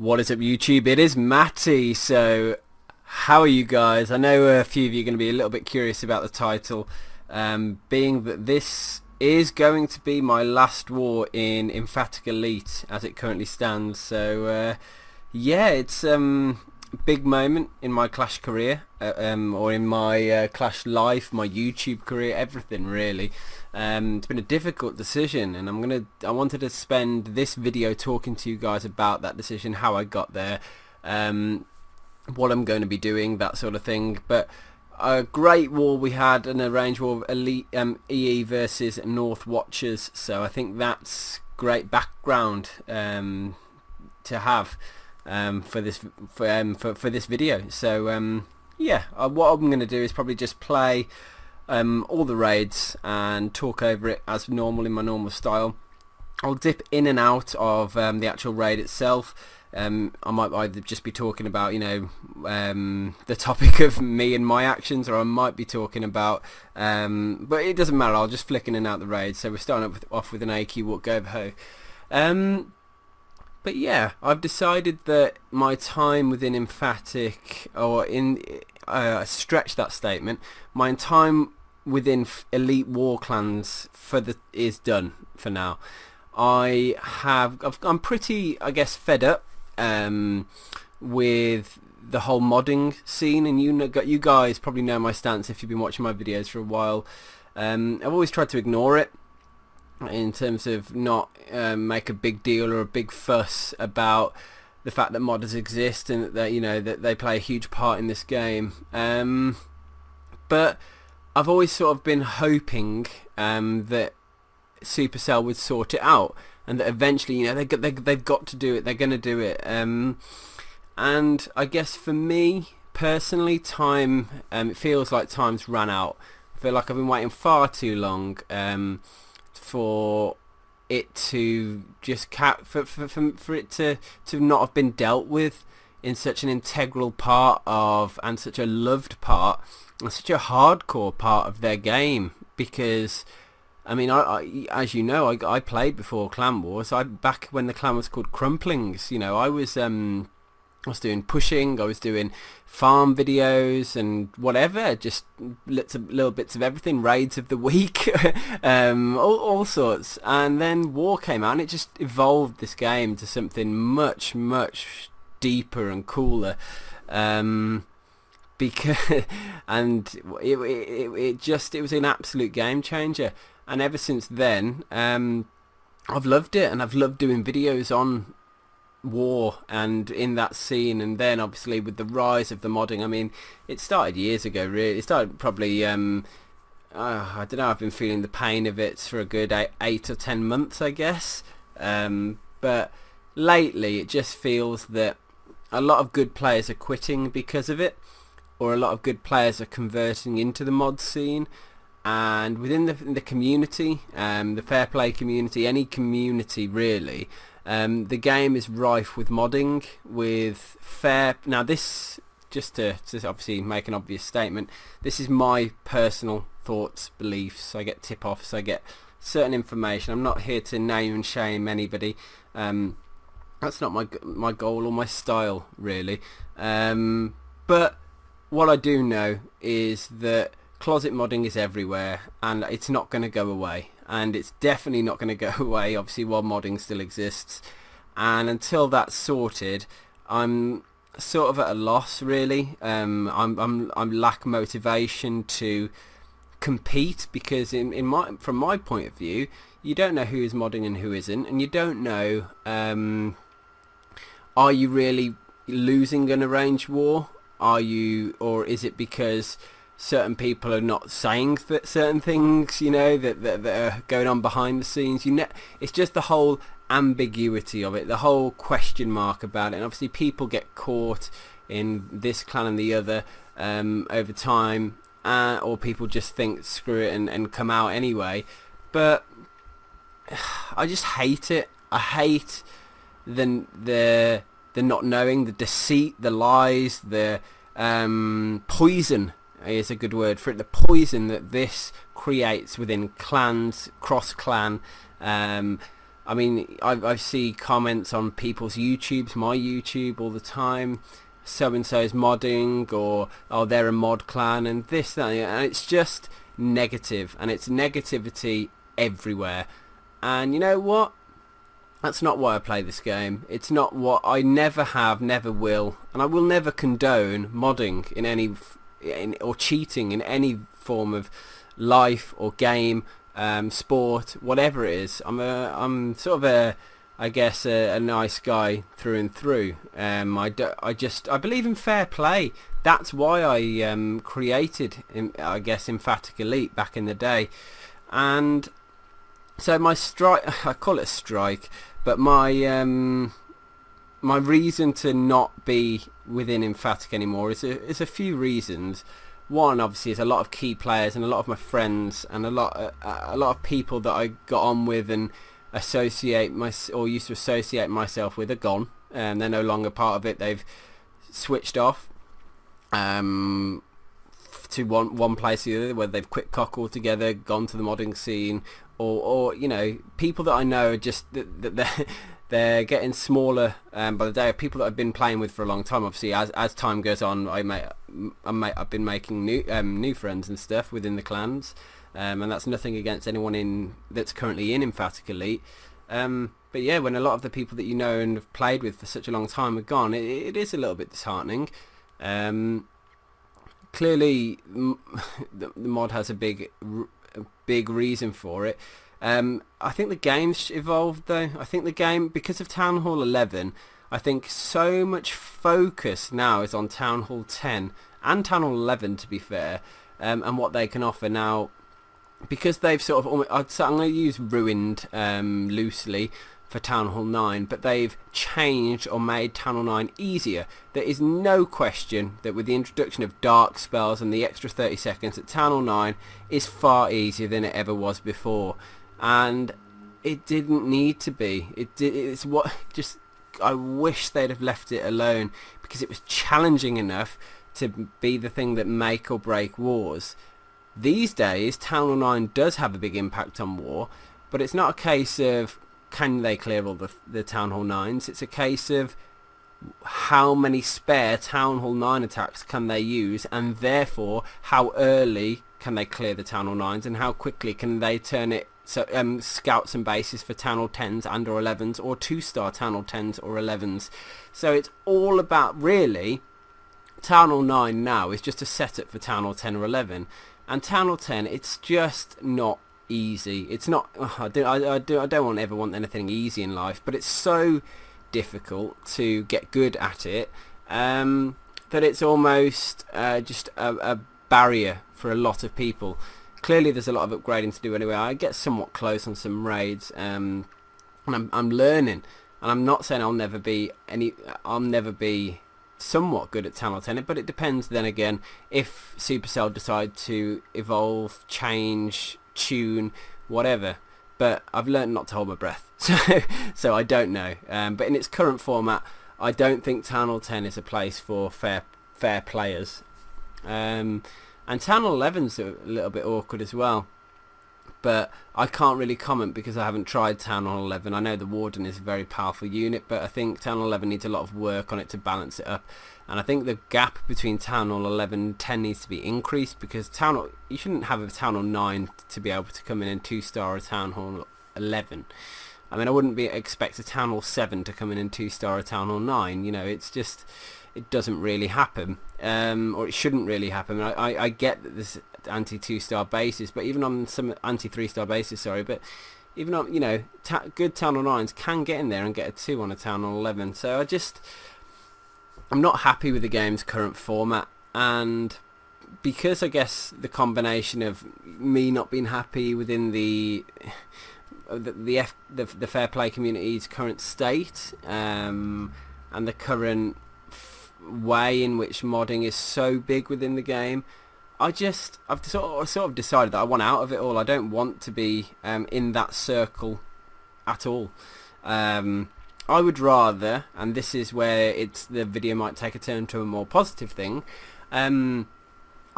What is up, YouTube? It is Matty. So how are you guys? I know a few of you are going to be a little bit curious about the title, being that this is going to be my last war in Emphatic Elite as it currently stands. So yeah, it's a big moment in my Clash career, or in my Clash life, my YouTube career, everything really. It's been a difficult decision, and I wanted to spend this video talking to you guys about that decision, how I got there, what I'm going to be doing, that sort of thing. But a great war we had, an arranged war of Elite EE versus North Watchers, so I think that's great background to have for this video. So yeah, what I'm going to do is probably just play all the raids and talk over it as normal in my normal style. I'll dip in and out of the actual raid itself. I might either just be talking about, you know, the topic of me and my actions, or I might be talking about, but it doesn't matter, I'll just flick in and out the raid. So we're starting off with an AQ Walk GoVaHo. But yeah, I've decided that my time within Emphatic, or stretch that statement, my time within Elite War Clans is done for now. I'm pretty, I guess, fed up with the whole modding scene, and you guys probably know my stance if you've been watching my videos for a while. I've always tried to ignore it, in terms of not make a big deal or a big fuss about the fact that modders exist and that, you know, that they play a huge part in this game. But I've always sort of been hoping that Supercell would sort it out, and that eventually, you know, they've got to do it. They're going to do it. And I guess for me personally, time it feels like time's run out. I feel like I've been waiting far too long for it to just for it to not have been dealt with in such an integral part of, and such a loved part, and such a hardcore part of their game. Because I mean, I as you know, I played before Clan Wars. Back when the clan was called Crumplings, you know, I was doing pushing, I was doing farm videos and whatever, just little bits of everything, raids of the week, all sorts. And then war came out, and it just evolved this game to something much deeper and cooler. Because and it was an absolute game changer. And ever since then, I've loved it, and I've loved doing videos on war and in that scene. And then obviously with the rise of the modding, I mean, it started years ago really. It started probably I don't know, I've been feeling the pain of it for a good 8 or 10 months, I guess. But lately it just feels that a lot of good players are quitting because of it, or a lot of good players are converting into the mod scene. And within the community, the fair play community, any community really, the game is rife with modding, with fair. Now this, just to obviously make an obvious statement, this is my personal thoughts, beliefs. I get tip-offs, I get certain information. I'm not here to name and shame anybody. That's not my goal or my style really. But what I do know is that closet modding is everywhere, and it's not going to go away, and it's definitely not going to go away obviously while modding still exists. And until that's sorted, I'm sort of at a loss really. I'm lack motivation to compete, because from my point of view, you don't know who is modding and who isn't, and you don't know, are you really losing an arranged war? Or is it because certain people are not saying certain things, you know, that are going on behind the scenes? It's just the whole ambiguity of it, the whole question mark about it. And obviously people get caught in this clan and the other over time, or people just think screw it and come out anyway. But I just hate it. I hate the not knowing, the deceit, the lies, the poison is a good word for it, the poison that this creates within clans, cross clan, I mean, I see comments on people's YouTubes, my YouTube all the time. So and so's modding, or oh, they're a mod clan, and this, that, and it's just negative, and it's negativity everywhere. And you know what? That's not why I play this game. It's not what I never have, never will, and I will never condone modding in any or cheating in any form of life or game, sport, whatever it is. I'm sort of I guess a nice guy through and through. I believe in fair play. That's why I created, I guess, Emphatic Elite back in the day. And so my strike, I call it a strike, but my my reason to not be within Emphatic anymore is a few reasons. One, obviously, is a lot of key players and a lot of my friends and a lot of people that I got on with and used to associate myself with are gone, and they're no longer part of it. They've switched off to one place or the other, whether they've quit cock altogether, gone to the modding scene, or you know, people that I know are just that they're getting smaller by the day, of people that I've been playing with for a long time. Obviously, as time goes on, I've been making new friends and stuff within the clans. And that's nothing against anyone that's currently in Emphatic Elite. But yeah, when a lot of the people that you know and have played with for such a long time are gone, it is a little bit disheartening. Clearly, the mod has a big reason for it. I think the game's evolved though. I think the game, because of Town Hall 11, I think so much focus now is on Town Hall 10 and Town Hall 11, to be fair, and what they can offer now. Because they've sort of, I'm going to use ruined loosely for Town Hall 9, but they've changed or made Town Hall 9 easier. There is no question that with the introduction of dark spells and the extra 30 seconds, that Town Hall 9 is far easier than it ever was before. And it didn't need to be. It's what, just, I wish they'd have left it alone, because it was challenging enough to be the thing that make or break wars. These days, Town Hall 9 does have a big impact on war, but it's not a case of can they clear all the Town Hall 9s. It's a case of how many spare Town Hall 9 attacks can they use, and therefore how early can they clear the Town Hall 9s, and how quickly can they turn it so scouts and bases for Town Hall 10s and or 11s, or 2-star Town Hall 10s or 11s. So it's all about, really, Town Hall 9 now is just a setup for Town Hall 10 or 11. And Town Hall 10, it's just not easy. It's not. I don't ever want anything easy in life, but it's so difficult to get good at it that it's almost just a barrier for a lot of people. Clearly, there's a lot of upgrading to do anyway. I get somewhat close on some raids, and I'm learning. And I'm not saying I'll never be somewhat good at Town Hall 10, but it depends then again if Supercell decide to evolve, change, tune, whatever. But I've learned not to hold my breath, so I don't know. But in its current format, I don't think Town Hall 10 is a place for fair players. And Town Hall 11's a little bit awkward as well. But I can't really comment because I haven't tried Town Hall 11. I know the Warden is a very powerful unit, but I think Town Hall 11 needs a lot of work on it to balance it up. And I think the gap between Town Hall 11 and 10 needs to be increased, because you shouldn't have a Town Hall 9 to be able to come in and 2-star a Town Hall 11. I mean, I wouldn't expect a Town Hall 7 to come in and 2-star a Town Hall 9. You know, it's just, it doesn't really happen, or it shouldn't really happen. I get that there's anti-2-star bases, but even on some anti-3-star bases, but even on, you know, good Town Hall 9s can get in there and get a 2 on a Town Hall 11. So I'm not happy with the game's current format, and because I guess the combination of me not being happy within the fair play community's current state, and the current way in which modding is so big within the game, I've sort of decided that I want out of it all. I don't want to be in that circle at all. I would rather, and this is where the video might take a turn to a more positive thing, I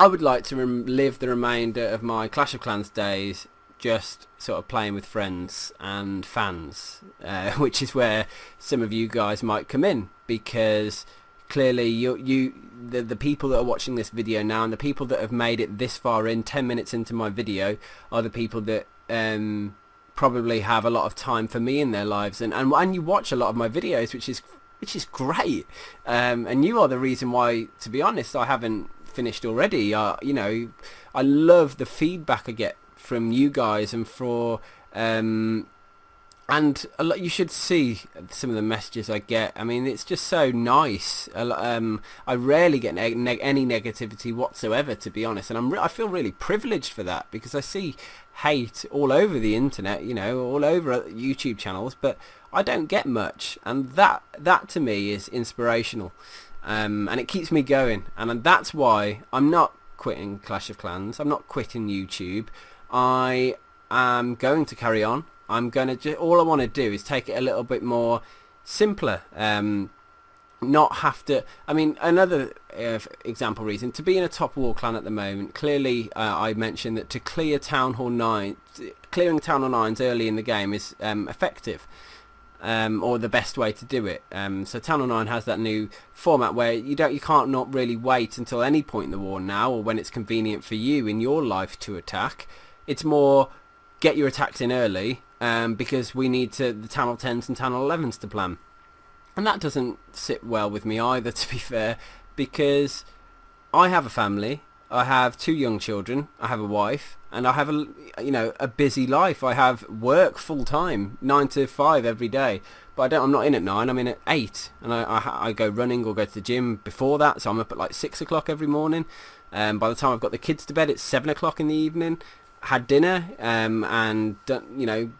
would like to live the remainder of my Clash of Clans days just sort of playing with friends and fans, which is where some of you guys might come in, because clearly the people that are watching this video now, and the people that have made it this far in 10 minutes into my video, are the people that probably have a lot of time for me in their lives, and you watch a lot of my videos, which is great, and you are the reason why, to be honest, I haven't finished already. You know, I love the feedback I get from you guys, and and a lot, you should see some of the messages I get. I mean, it's just so nice. I rarely get any negativity whatsoever, to be honest, and I feel really privileged for that, because I see hate all over the internet, you know, all over YouTube channels, but I don't get much, and that to me is inspirational, and it keeps me going, and that's why I'm not quitting Clash of Clans. I'm not quitting YouTube. I am going to carry on. I'm going to all I want to do is take it a little bit more simpler, not have to. I mean, another example reason to be in a top war clan at the moment, clearly I mentioned that to clear Town Hall 9, clearing Town Hall 9s early in the game is effective, or the best way to do it. So Town Hall 9 has that new format where you can't not really wait until any point in the war now, or when it's convenient for you in your life to attack. It's more get your attacks in early, because we need the Town Hall 10s and Town Hall 11s to plan. And that doesn't sit well with me either, to be fair, because I have a family, I have 2 young children, I have a wife, and I have a busy life. I have work full time, 9 to 5 every day, but I'm not in at 9, I'm in at 8, and I go running or go to the gym before that, so I'm up at like 6 o'clock every morning. By the time I've got the kids to bed, it's 7 o'clock in the evening. Had dinner, and done, you know,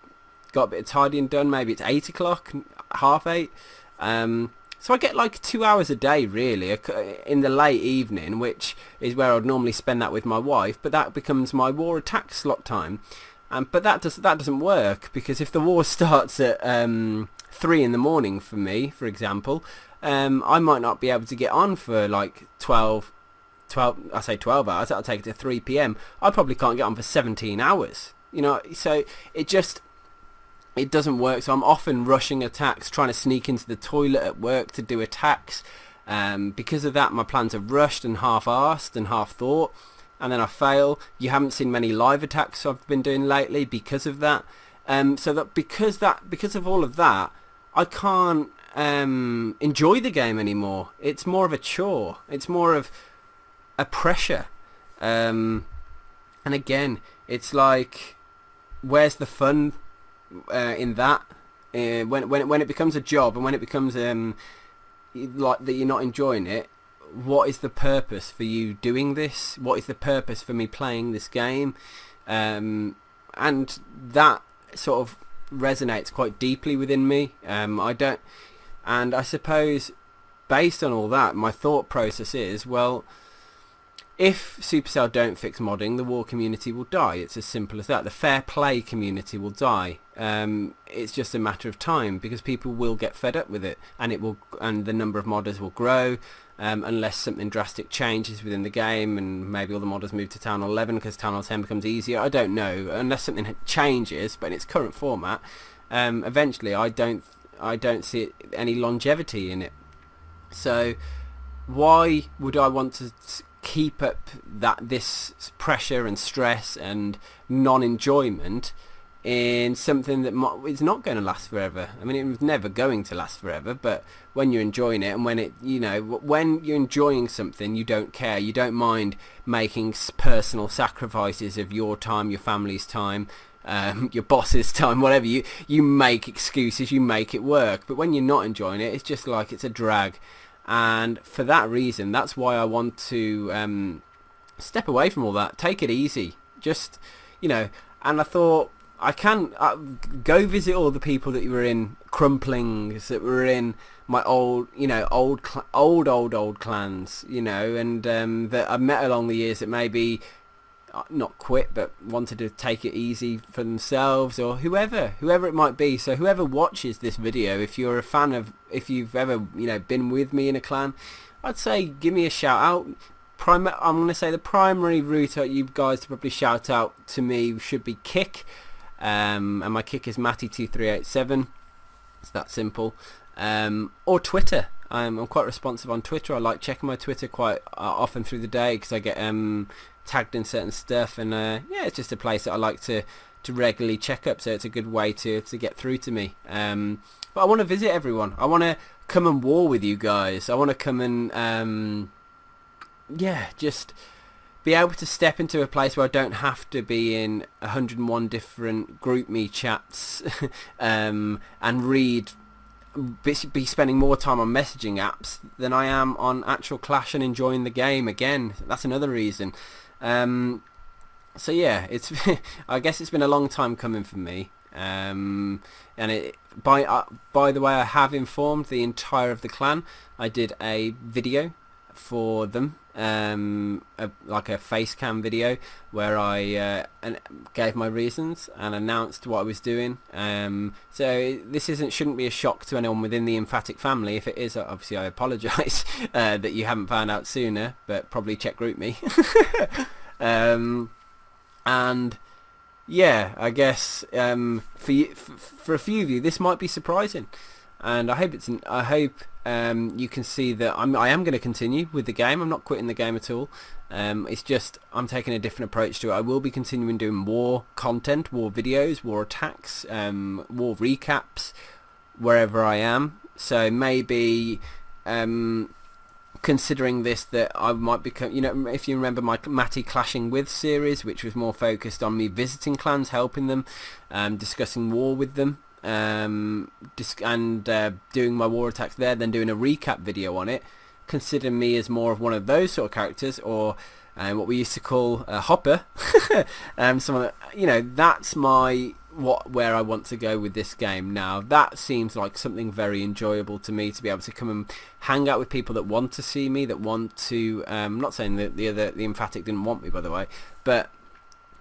got a bit of tidying done. Maybe it's 8 o'clock, half 8. So I get like 2 hours a day, really, in the late evening, which is where I'd normally spend that with my wife. But that becomes my war attack slot time. But that doesn't work, because if the war starts at 3 in the morning for me, for example, I might not be able to get on for like 12 hours, that'll take it to 3 p.m. I probably can't get on for 17 hours, you know, so it doesn't work. So I'm often rushing attacks, trying to sneak into the toilet at work to do attacks. Because of that, my plans are rushed and half-arsed and half-thought, and then I fail. You haven't seen many live attacks I've been doing lately because of that. Because of all of that, I can't enjoy the game anymore. It's more of a chore. It's more of a pressure, and again, it's like, where's the fun in that? When it becomes a job, and when it becomes like that, you're not enjoying it. What is the purpose for you doing this? What is the purpose for me playing this game? And that sort of resonates quite deeply within me. And I suppose, based on all that, my thought process is, well, if Supercell don't fix modding, the war community will die. It's as simple as that. The fair play community will die. It's just a matter of time, because people will get fed up with it, and the number of modders will grow, unless something drastic changes within the game, and maybe all the modders move to Town Hall 11 because Town Hall 10 becomes easier. I don't know, unless something changes, but in its current format, eventually I don't see any longevity in it. So why would I want to keep up this pressure and stress and non-enjoyment in something that is not going to last forever? I mean, it was never going to last forever, but when you're enjoying it, and when you're enjoying something, you don't care, you don't mind making personal sacrifices of your time, your family's time, your boss's time, whatever. You make excuses, you make it work. But when you're not enjoying it, it's just like it's a drag. And for that reason, that's why I want to step away from all that, take it easy, just, and I thought I can go visit all the people that were in Crumplings, that were in my old clans, and that I've met along the years that maybe not quit, but wanted to take it easy for themselves, or whoever it might be. So whoever watches this video, if you're a fan of, if you've ever been with me in a clan, I'd say give me a shout out, I'm going to say the primary route you guys to probably shout out to me should be Kick, and my Kick is Matty2387. It's that simple. Or Twitter. I'm quite responsive on Twitter. I like checking my Twitter quite often through the day because I get tagged in certain stuff, and yeah, it's just a place that I like to regularly check up, so it's a good way to get through to me. But I want to visit everyone. I want to come and war with you guys. I want to come and yeah, just be able to step into a place where I don't have to be in 101 different group me chats and be spending more time on messaging apps than I am on actual Clash and enjoying the game. Again, that's another reason. So yeah, it's I guess it's been a long time coming for me. And by the way, I have informed the entire of the clan. I did a video for them, like a face cam video where I gave my reasons and announced what I was doing. So this shouldn't be a shock to anyone within the Emphatic family. If it is, obviously I apologise that you haven't found out sooner, but probably check GroupMe. And yeah, I guess for a few of you this might be surprising, and I hope you can see that I am going to continue with the game. I'm not quitting the game at all. It's just I'm taking a different approach to it. I will be continuing doing war content, war videos, war attacks, war recaps wherever I am. So maybe considering this, that I might become, if you remember my Matty Clashing With series, which was more focused on me visiting clans, helping them, discussing war with them, and doing my war attacks there, then doing a recap video on it. Consider me as more of one of those sort of characters, or what we used to call a hopper. Someone that, that's where I want to go with this game now. That seems like something very enjoyable to me, to be able to come and hang out with people that want to see me, that want to. I'm not saying that the Emphatic didn't want me, by the way, but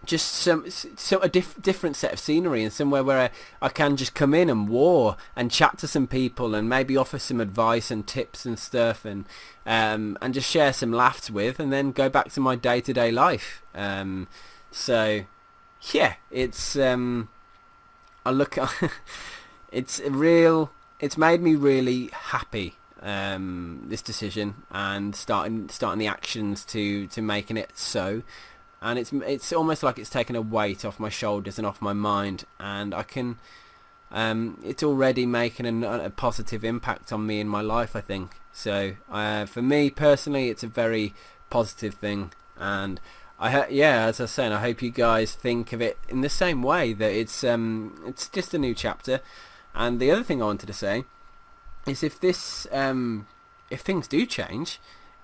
just a different set of scenery, and somewhere where I can just come in and war and chat to some people and maybe offer some advice and tips and stuff, and just share some laughs with, and then go back to my day-to-day life. So yeah, it's it's made me really happy, this decision, and starting the actions to making it so. And it's almost like it's taken a weight off my shoulders and off my mind, and I can it's already making a positive impact on me in my life, I think. So for me personally, it's a very positive thing, and as I was saying, I hope you guys think of it in the same way, that it's just a new chapter. And the other thing I wanted to say is, if things do change,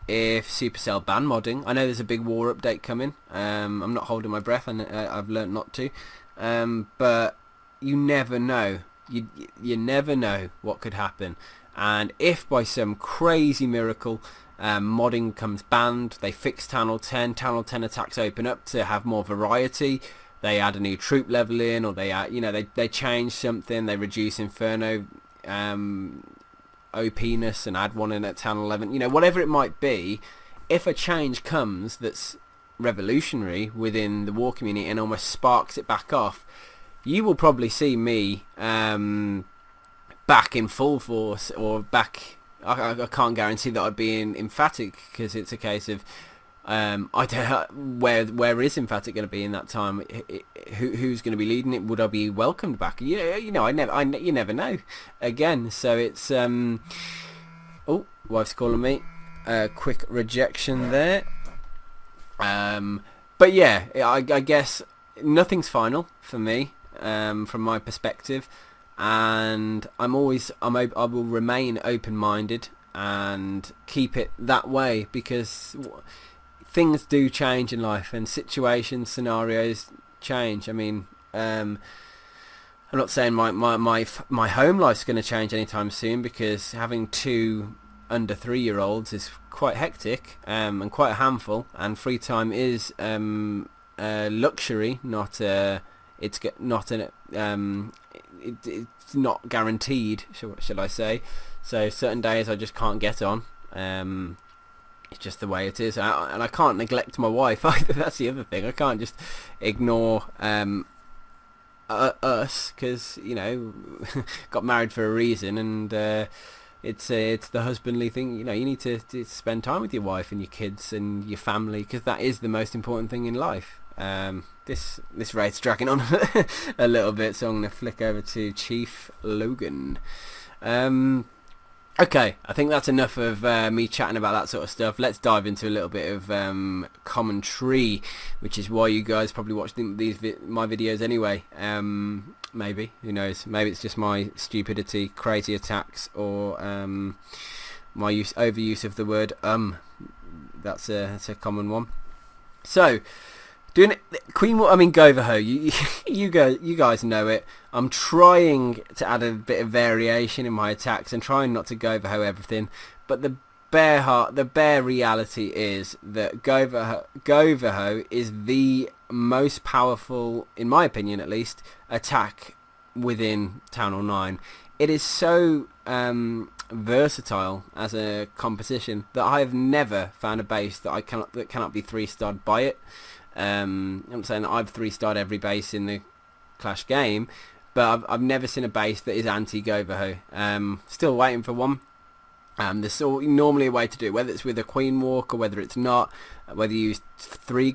if Supercell ban modding, I know there's a big war update coming. I'm not holding my breath, and I've learnt not to. But you never know. You never know what could happen. And if by some crazy miracle modding comes banned, they fix Channel 10 attacks open up to have more variety, they add a new troop level in, or they add, they change something, they reduce Inferno OPness and add one in at Town 11, whatever it might be. If a change comes that's revolutionary within the war community and almost sparks it back off, you will probably see me back in full force, or back. I can't guarantee that I'd be in Emphatic, because it's a case of I don't where is Emphatic going to be in that time? Who's going to be leading it? Would I be welcomed back? You never know. Again, so it's oh, wife's calling me. Quick rejection there. But yeah, I guess nothing's final for me, from my perspective, and I will remain open-minded and keep it that way, because things do change in life, and situations, scenarios change. I mean, I'm not saying my home life's going to change anytime soon, because having 2 under 3-year-olds is quite hectic, and quite a handful, and free time is a luxury, it's not guaranteed, should I say. So certain days I just can't get on, it's just the way it is, and I can't neglect my wife either. That's the other thing. I can't just ignore us, because you know, got married for a reason, and it's the husbandly thing. You know, you need to spend time with your wife and your kids and your family, because that is the most important thing in life. This raid's dragging on a little bit, so I'm going to flick over to Chief Logan. Okay, I think that's enough of me chatting about that sort of stuff. Let's dive into a little bit of commentary, which is why you guys probably watch my videos anyway. Maybe, who knows? Maybe it's just my stupidity, crazy attacks, or my overuse of the word That's a common one. So, doing it, GoVaHo, you guys know it. I'm trying to add a bit of variation in my attacks and trying not to GoVaHo everything, but the bare reality is that GoVaHo is the most powerful, in my opinion at least, attack within Town Hall 9. It is so versatile as a composition that I have never found a base that cannot be 3-starred by it. I'm saying that I've 3-starred every base in the Clash game, but I've never seen a base that is anti-GoVaHo. Still waiting for one. There's normally a way to do it, whether it's with a Queen Walk or whether it's not, whether you use 3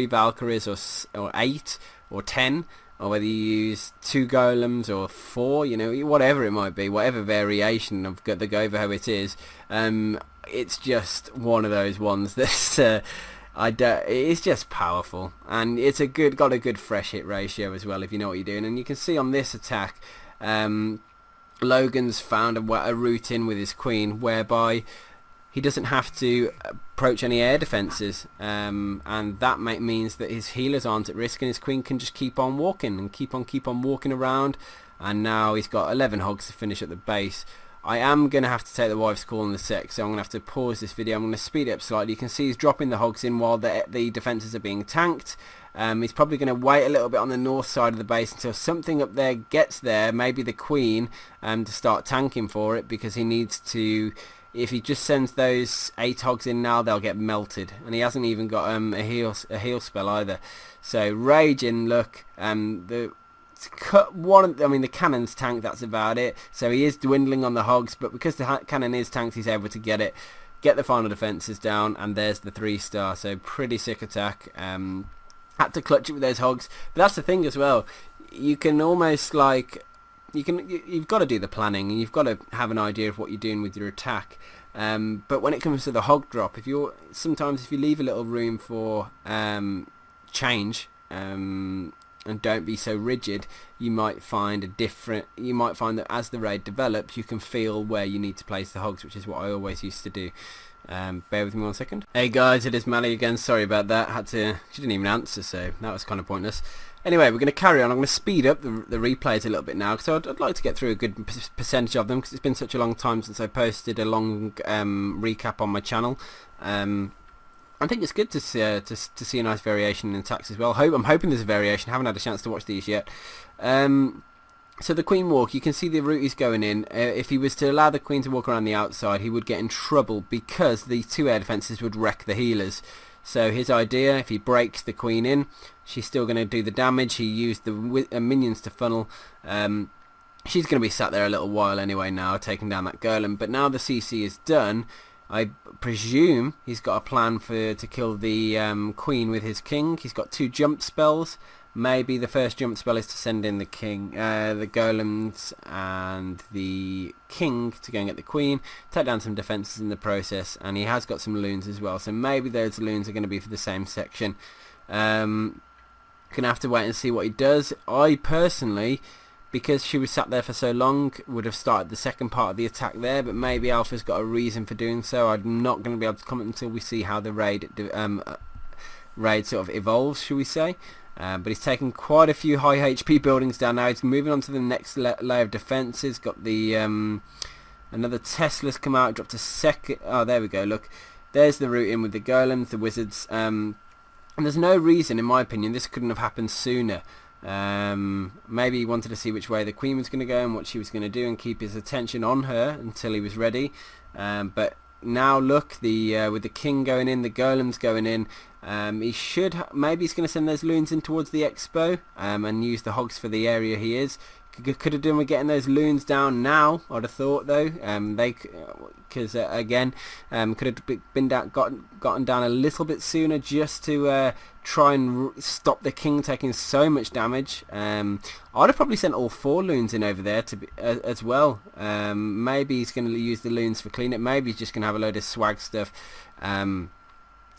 Valkyries or 8 or 10, or whether you use 2 Golems or 4, you know, whatever it might be, whatever variation of the GoVaHo it is. It's just one of those ones that's it's just powerful, and it's got a good fresh hit ratio as well, if you know what you're doing. And you can see on this attack, Logan's found a route in with his Queen whereby he doesn't have to approach any air defences, and that means that his healers aren't at risk, and his Queen can just keep on walking and keep on walking around. And now he's got 11 hogs to finish at the base. I am going to have to take the wife's call in a sec, so I'm going to have to pause this video. I'm going to speed it up slightly. You can see he's dropping the hogs in while the defences are being tanked. He's probably going to wait a little bit on the north side of the base until something up there gets there, maybe the Queen, to start tanking for it, because he needs to. If he just sends those 8 hogs in now, they'll get melted, and he hasn't even got a heal spell either. So raging, look, the cannon's tanked, that's about it. So he is dwindling on the hogs, but because the cannon is tanked, he's able to get the final defences down, and there's the 3-star. So pretty sick attack. Had to clutch it with those hogs, but that's the thing as well. You can almost you've got to do the planning, and you've got to have an idea of what you're doing with your attack. But when it comes to the hog drop, if you leave a little room for change, and don't be so rigid, you might find that as the raid develops, you can feel where you need to place the hogs, which is what I always used to do. Bear with me 1 second. Hey guys, it is Matty again. Sorry about that. She didn't even answer, so that was kind of pointless. Anyway, we're going to carry on. I'm going to speed up the replays a little bit now, because I'd like to get through a good percentage of them, because it's been such a long time since I posted a long recap on my channel. I think it's good to see a nice variation in attacks as well. I'm hoping there's a variation. I haven't had a chance to watch these yet. So the Queen Walk, you can see the route he's going in. If he was to allow the Queen to walk around the outside, he would get in trouble, because the 2 air defences would wreck the healers. So his idea, if he breaks the Queen in, she's still going to do the damage. He used the minions to funnel. She's going to be sat there a little while anyway now, taking down that golem. But now the CC is done, I presume he's got a plan to kill the Queen with his King. He's got 2 jump spells. Maybe the first jump spell is to send in the King, the Golems and the King to go and get the Queen, take down some defences in the process, and he has got some loons as well, so maybe those loons are going to be for the same section. Gonna have to wait and see what he does. I personally, because she was sat there for so long, would have started the second part of the attack there, but maybe Alpha's got a reason for doing so. I'm not going to be able to comment until we see how the raid sort of evolves, shall we say. But he's taken quite a few high HP buildings down now. He's moving on to the next layer of defences. Got the another Tesla's come out, dropped a second. Oh, there we go. Look, there's the route in with the golems, the wizards. And there's no reason, in my opinion, this couldn't have happened sooner. Maybe he wanted to see which way the Queen was going to go and what she was going to do, and keep his attention on her until he was ready. But now look, the with the king going in, the golems going in, he should maybe he's going to send those loons in towards the expo and use the hogs for the area he is. Could have done with getting those loons down now, I'd have thought, though. Because again, could have been gotten down a little bit sooner, just to try and stop the king taking so much damage. I'd have probably sent all 4 loons in over there as well. Maybe he's going to use the loons for cleanup. Maybe he's just going to have a load of swag stuff.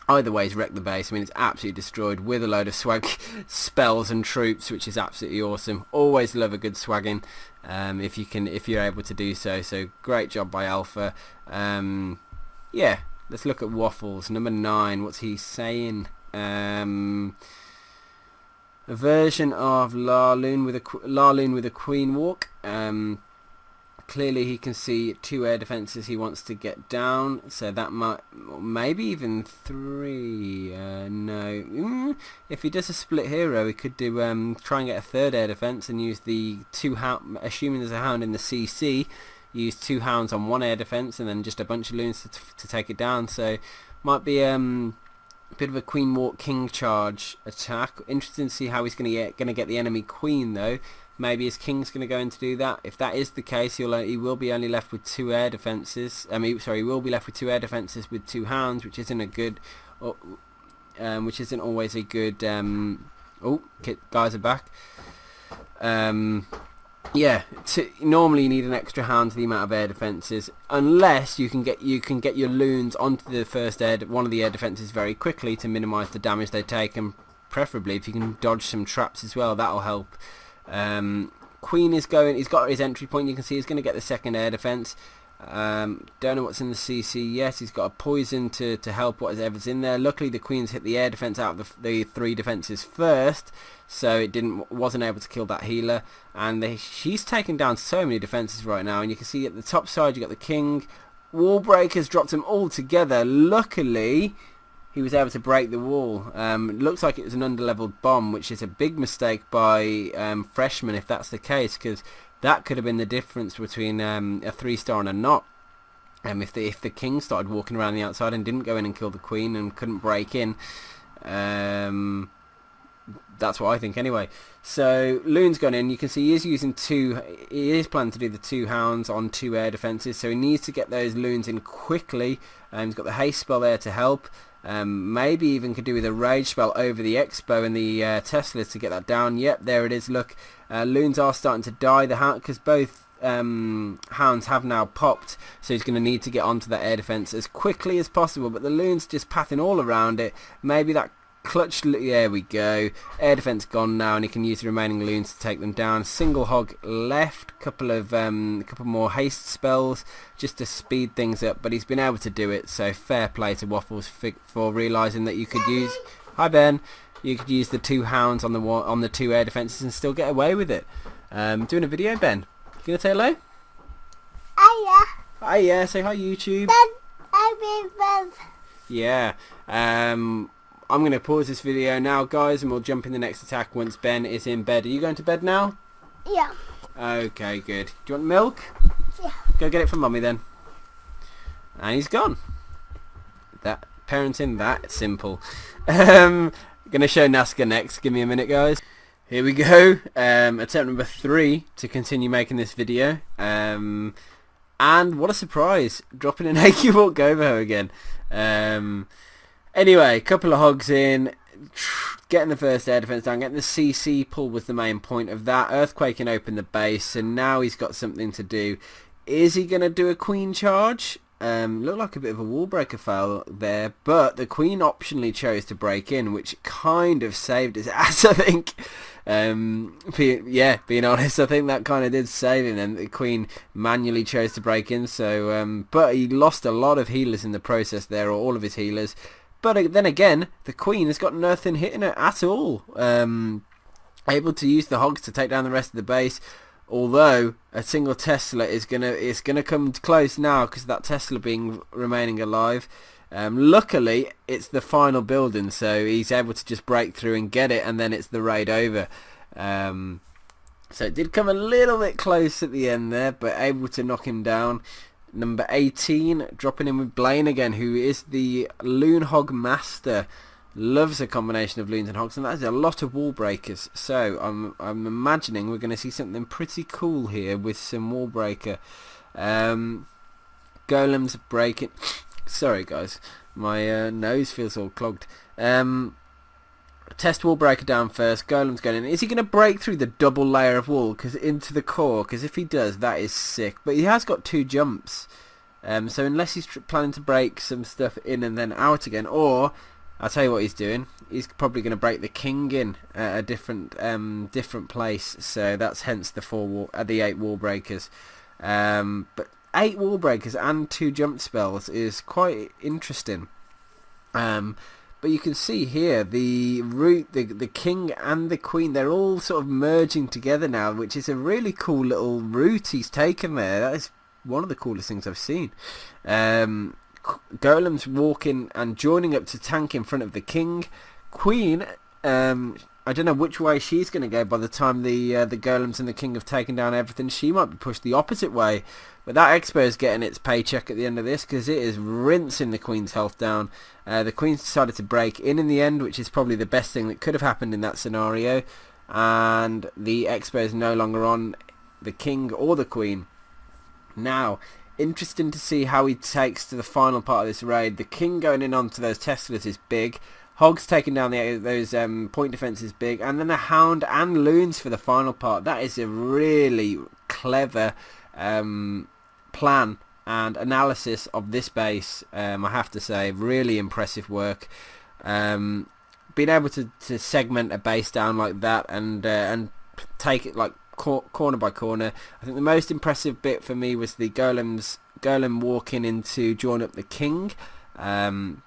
Either way, he's wrecked the base. I mean, it's absolutely destroyed with a load of swag spells and troops, which is absolutely awesome. Always love a good swagging, if you're able to do so. So great job by Alpha. Yeah, let's look at Waffles number 9. What's he saying? A version of Laloon with a queen walk. Clearly he can see 2 air defences he wants to get down, so that might, maybe even 3, no. If he does a split hero, he could do try and get a 3rd air defence and use the 2 hound, assuming there's a hound in the CC, use 2 hounds on 1 air defence and then just a bunch of loons to take it down. So might be a bit of a queen walk king charge attack. Interesting to see how he's going to get the enemy queen though. Maybe his king's going to go in to do that. If that is the case, he will be only left with 2 air defences. He will be left with 2 air defences with 2 hounds, which isn't a good, which isn't always a good. Oh, guys are back. Yeah, normally you need an extra hound to the amount of air defences, unless you can get your loons onto the first one of the air defences very quickly to minimise the damage they take, and preferably if you can dodge some traps as well, that'll help. Queen is going, he's got his entry point, you can see he's going to get the 2nd air defense. Don't know what's in the CC yet. He's got a poison to help whatever's in there. Luckily the Queen's hit the air defense out of the 3 defenses first, so it wasn't able to kill that healer, and she's taking down so many defenses right now. And you can see at the top side you got the King. Wall breakers dropped them all together. Luckily he was able to break the wall. It looks like it was an underleveled bomb, which is a big mistake by Freshman if that's the case, because that could have been the difference between a 3-star and a not. If the King started walking around the outside and didn't go in and kill the Queen and couldn't break in. That's what I think anyway. So Loon's gone in. You can see he is using 2. He is planning to do the 2 hounds on 2 air defences, so he needs to get those loons in quickly. He's got the haste spell there to help. Maybe even could do with a rage spell over the Expo and the Teslas to get that down. Yep, there it is. Look, loons are starting to die. The hound, because both hounds have now popped, so he's going to need to get onto that air defense as quickly as possible. But the loons just pathing all around it. Maybe that clutch. There we go. Air defense gone now, and he can use the remaining loons to take them down. Single hog left. Couple more haste spells just to speed things up, but he's been able to do it. So fair play to Waffles for realising that you could use. Hi Ben. You could use the 2 hounds on the 2 air defences and still get away with it. Doing a video, Ben. You gonna say hello? Hiya. Hiya. Say hi, YouTube. Yeah. I'm going to pause this video now, guys, and we'll jump in the next attack once Ben is in bed. Are you going to bed now? Yeah. Okay, good. Do you want milk? Yeah. Go get it from Mummy then. And he's gone. That parenting, that simple. Going to show Nazca next. Give me a minute, guys. Here we go. Attempt number 3 to continue making this video. And what a surprise. Dropping an AQ Walk GoVaHo again. Anyway, couple of hogs in, getting the first air defense down, getting the CC pull was the main point of that. Earthquaking open the base, and now he's got something to do. Is he going to do a Queen charge? Looked like a bit of a wall breaker fail there, but the Queen optionally chose to break in, which kind of saved his ass, I think. Being honest, I think that kind of did save him, and the Queen manually chose to break in. So, but he lost a lot of healers in the process there, or all of his healers. But then again, the Queen has got nothing hitting her at all. Able to use the hogs to take down the rest of the base. Although a single Tesla is gonna come close now because that Tesla remaining alive. Luckily, it's the final building, so he's able to just break through and get it, and then it's the raid over. So it did come a little bit close at the end there, but able to knock him down. Number 18, dropping in with Blaine again, who is the Loon Hog Master. Loves a combination of loons and hogs, and that is a lot of wall breakers. So I'm imagining we're going to see something pretty cool here with some wall breaker. Golems breaking. Sorry guys, my nose feels all clogged. Test wall breaker down first. Golem's going in. Is he going to break through the double layer of wall into the core? Because if he does, that is sick. But he has got 2 jumps. So unless he's planning to break some stuff in and then out again, or I'll tell you what he's doing. He's probably going to break the king in at a different place. So that's hence the 8 wall breakers. But 8 wall breakers and 2 jump spells is quite interesting. But you can see here the king and the queen, they're all sort of merging together now, which is a really cool little route he's taken there. That is one of the coolest things I've seen. Golems walking and joining up to tank in front of the king. Queen, I don't know which way she's going to go by the time the golems and the king have taken down everything. She might be pushed the opposite way. But that Expo is getting its paycheck at the end of this, because it is rinsing the queen's health down. The queen's decided to break in the end, which is probably the best thing that could have happened in that scenario. And the Expo is no longer on the king or the queen. Now, interesting to see how he takes to the final part of this raid. The king going in onto those Teslas is big. Hogs taking down those point defense is big. And then the hound and loons for the final part. That is a really clever plan and analysis of this base. I have to say, really impressive work. Being able to segment a base down like that and take it like corner by corner. I think the most impressive bit for me was the golem walking in to join up the king, and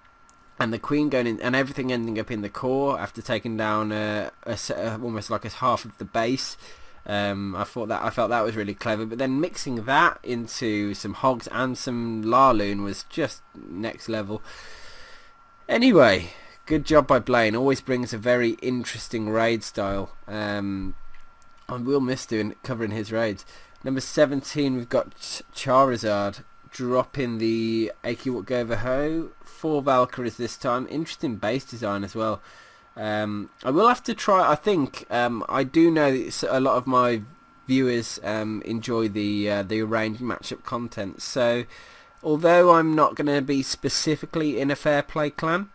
the queen going in, and everything ending up in the core after taking down almost like a half of the base. I felt that was really clever, but then mixing that into some hogs and some Laloon was just next level. Anyway, good job by Blaine. Always brings a very interesting raid style. I will miss covering his raids. Number 17, we've got Charizard dropping the AQ Walks GoVaHo. 4 Valkyries this time. Interesting base design as well. I will have to try. I think I do know that a lot of my viewers enjoy the arranged matchup content. So although I'm not going to be specifically in a fair play clan,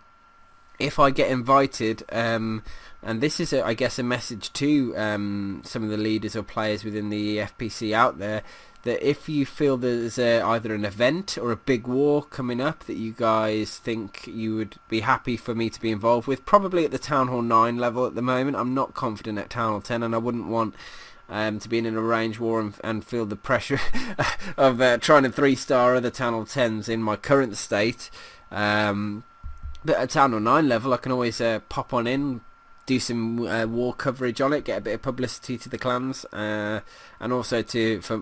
if I get invited, and this is I guess a message to some of the leaders or players within the FPC out there, that if you feel there's either an event or a big war coming up that you guys think you would be happy for me to be involved with, probably at the Town Hall 9 level at the moment. I'm not confident at Town Hall 10, and I wouldn't want to be in an arranged war and feel the pressure of trying to 3-star other Town Hall 10s in my current state. But at Town Hall 9 level, I can always pop on in, do some war coverage on it, get a bit of publicity to the clans, and also for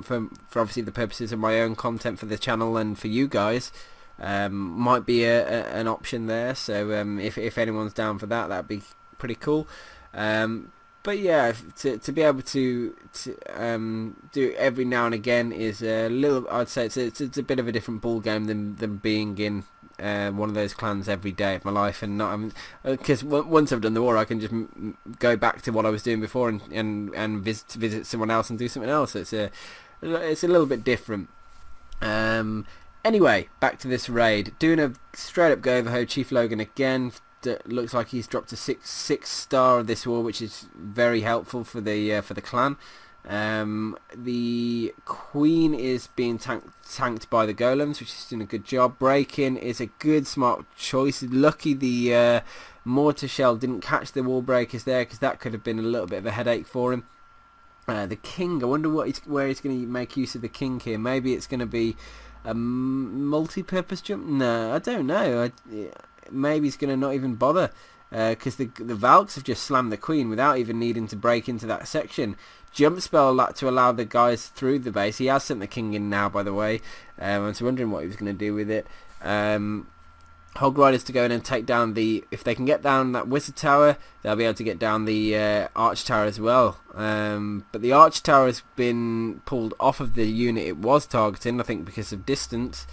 obviously the purposes of my own content for the channel and for you guys, might be an option there. So if anyone's down for that, that'd be pretty cool. But yeah, to be able to do it every now and again is a little, I'd say it's a bit of a different ball game than being in one of those clans every day of my life, and not because once I've done the war, I can just go back to what I was doing before and visit someone else and do something else. It's a little bit different. Anyway, back to this raid, doing a straight up GoVaHo. Chief Logan again. Looks like he's dropped a 6-star of this war, which is very helpful for the clan. The queen is being tanked by the golems, which is doing a good job. Breaking is a good smart choice. Lucky the mortar shell didn't catch the wall breakers there, because that could have been a little bit of a headache for him. The king, I wonder where he's going to make use of the king here. Maybe it's going to be a multi-purpose jump. No, I don't know. Maybe he's going to not even bother, because the Valks have just slammed the queen without even needing to break into that section. Jump spell to allow the guys through the base. He has sent the king in now, by the way. I was wondering what he was going to do with it. hog riders to go in and take down if they can get down that wizard tower, they'll be able to get down the arch tower as well. But the arch tower has been pulled off of the unit it was targeting, I think because of distance,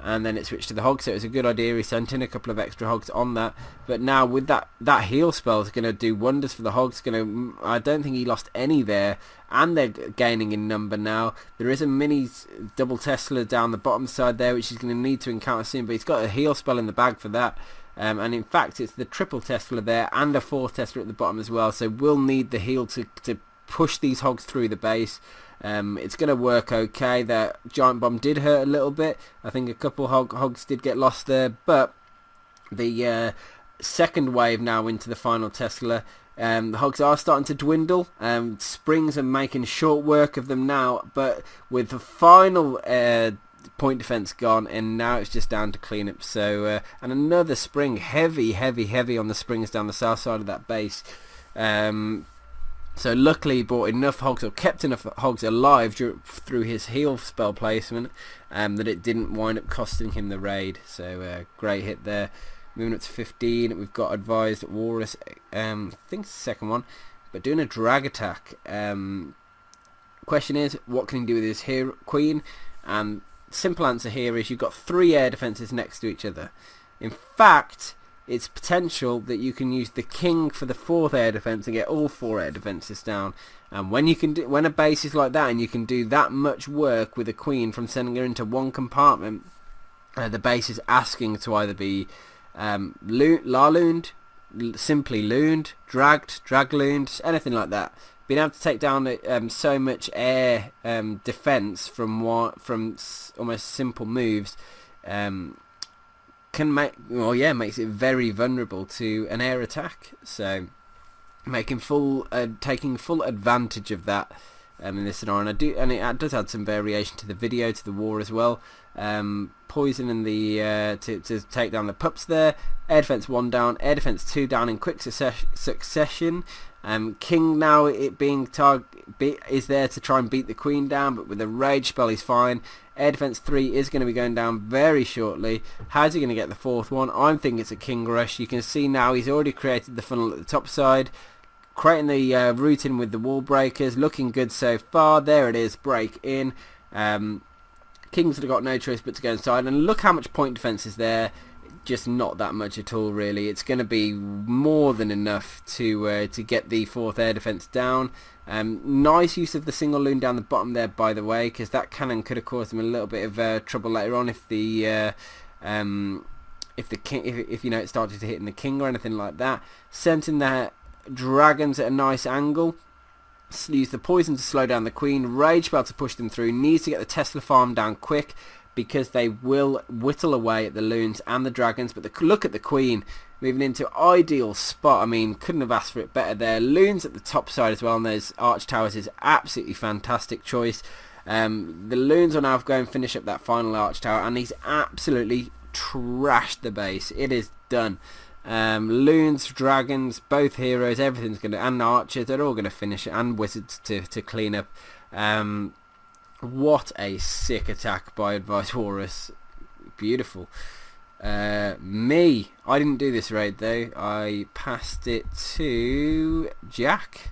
and then it switched to the hog, so it was a good idea. He sent in a couple of extra hogs on that, but now with that heal spell is going to do wonders for the hogs. I don't think he lost any there, and they're gaining in number now. There is a mini double Tesla down the bottom side there, which he's going to need to encounter soon, but he's got a heal spell in the bag for that. And in fact, it's the triple Tesla there and a fourth Tesla at the bottom as well, so we'll need the heal to push these hogs through the base. It's going to work okay. That giant bomb did hurt a little bit. I think a couple hogs did get lost there, but the second wave now into the final Tesla. The hogs are starting to dwindle. Springs are making short work of them now, but with the final point defense gone, and now it's just down to cleanup. So and another spring, heavy on the springs down the south side of that base. So luckily he brought enough hogs, or kept enough hogs alive through his heal spell placement, that it didn't wind up costing him the raid. So great hit there. Moving up to 15, we've got advised Walrus, I think it's the second one, but doing a drag attack. Question is, what can he do with his queen? And simple answer here is you've got 3 air defences next to each other. In fact, it's potential that you can use the king for the 4th air defence and get all 4 air defences down. And when a base is like that and you can do that much work with a queen from sending her into one compartment, the base is asking to either be Lalooned, simply looned, drag-looned, anything like that. Being able to take down so much air defense from almost simple moves makes it very vulnerable to an air attack. So taking full advantage of that in this scenario, and it does add some variation to the video, to the war as well. Poison in the to take down the pups there. Air defense 1 down, air defense 2 down in quick succession. King now it being is there to try and beat the queen down, but with a rage spell he's fine. Air defense 3 is going to be going down very shortly. How's he going to get the 4th one? I'm thinking it's a king rush. You can see now he's already created the funnel at the top side, creating the routing with the wall breakers. Looking good so far. There it is, break in. King's have got no choice but to go inside, and look how much point defense is there. Just not that much at all, really. It's going to be more than enough to get the 4th air defense down. Nice use of the single loon down the bottom there, by the way, because that cannon could have caused him a little bit of trouble later on if the king, if you know, it started to hit in the king or anything like that. Sent in the dragons at a nice angle. Use the poison to slow down the queen. Rage spell to push them through. Needs to get the Tesla farm down quick, because they will whittle away at the loons and the dragons. But look at the queen moving into ideal spot. I mean, couldn't have asked for it better there. Loons at the top side as well, and those arch towers is absolutely fantastic choice. The loons are now going to finish up that final arch tower, and he's absolutely trashed the base. It is done. Loons, dragons, both heroes, everything's going to, and archers, they're all going to finish it, and wizards to clean up. What a sick attack by Advice Walrus. Beautiful. I didn't do this raid though. I passed it to Jack.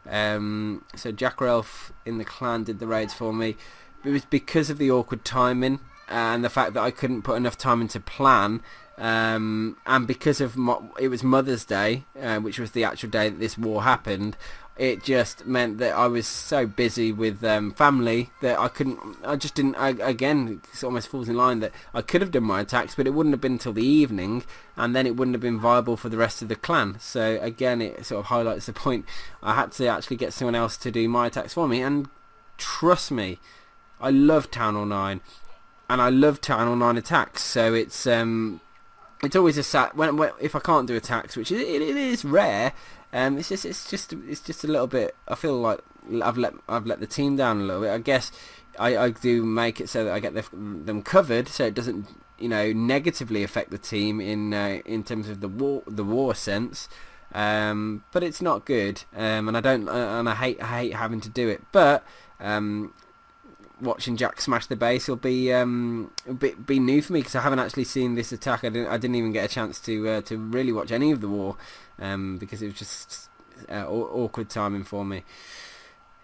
So Jack Ralph in the clan did the raids for me. It was because of the awkward timing and the fact that I couldn't put enough time into plan. And because of it was Mother's Day, which was the actual day that this war happened, it just meant that I was so busy with family that again, it almost falls in line that I could have done my attacks, but it wouldn't have been until the evening, and then it wouldn't have been viable for the rest of the clan. So again, it sort of highlights the point. I had to actually get someone else to do my attacks for me, and trust me, I love Town Hall 9, and I love Town Hall 9 attacks, so it's always a sad if I can't do attacks, which it is rare. It's just a little bit. I feel like I've let the team down a little bit. I guess I do make it so that I get them covered, so it doesn't negatively affect the team in terms of the war sense. But it's not good, and I hate having to do it. But watching Jack smash the base will be be new for me, because I haven't actually seen this attack. I didn't even get a chance to really watch any of the war, because it was just awkward timing for me.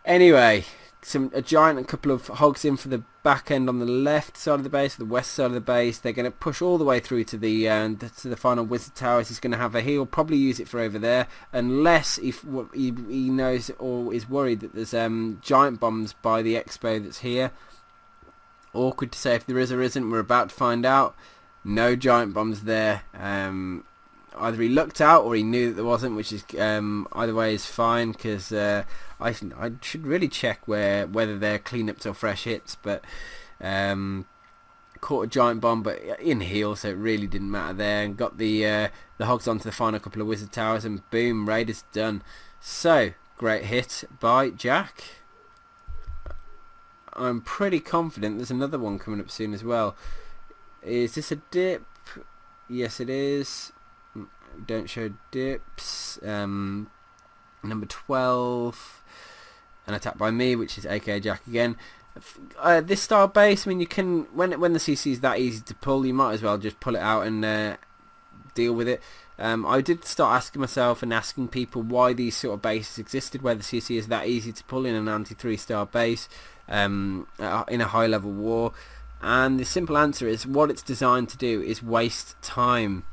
Anyway, a giant and a couple of hogs in for the back end on the left side of the base, the west side of the base. They're going to push all the way through to the final wizard towers. He's going to have he'll probably use it for over there, unless if he knows or is worried that there's giant bombs by the expo that's here. Awkward to say if there is or isn't. We're about to find out. No giant bombs there. Either he looked out or he knew that there wasn't, which is either way is fine, because I should really check whether they're cleanups or fresh hits, but caught a giant bomb but in heal, so it really didn't matter there, and got the hogs onto the final couple of wizard towers, and boom, raid is done. So great hit by Jack. I'm pretty confident there's another one coming up soon as well. Is this a dip? Yes it is. Don't show dips. Number 12, an attack by me, which is aka Jack again. This style base, I mean, you can, when the CC is that easy to pull, you might as well just pull it out and deal with it. I did start asking myself and asking people why these sort of bases existed, where the CC is that easy to pull in an anti 3-star base in a high level war, and the simple answer is what it's designed to do is waste time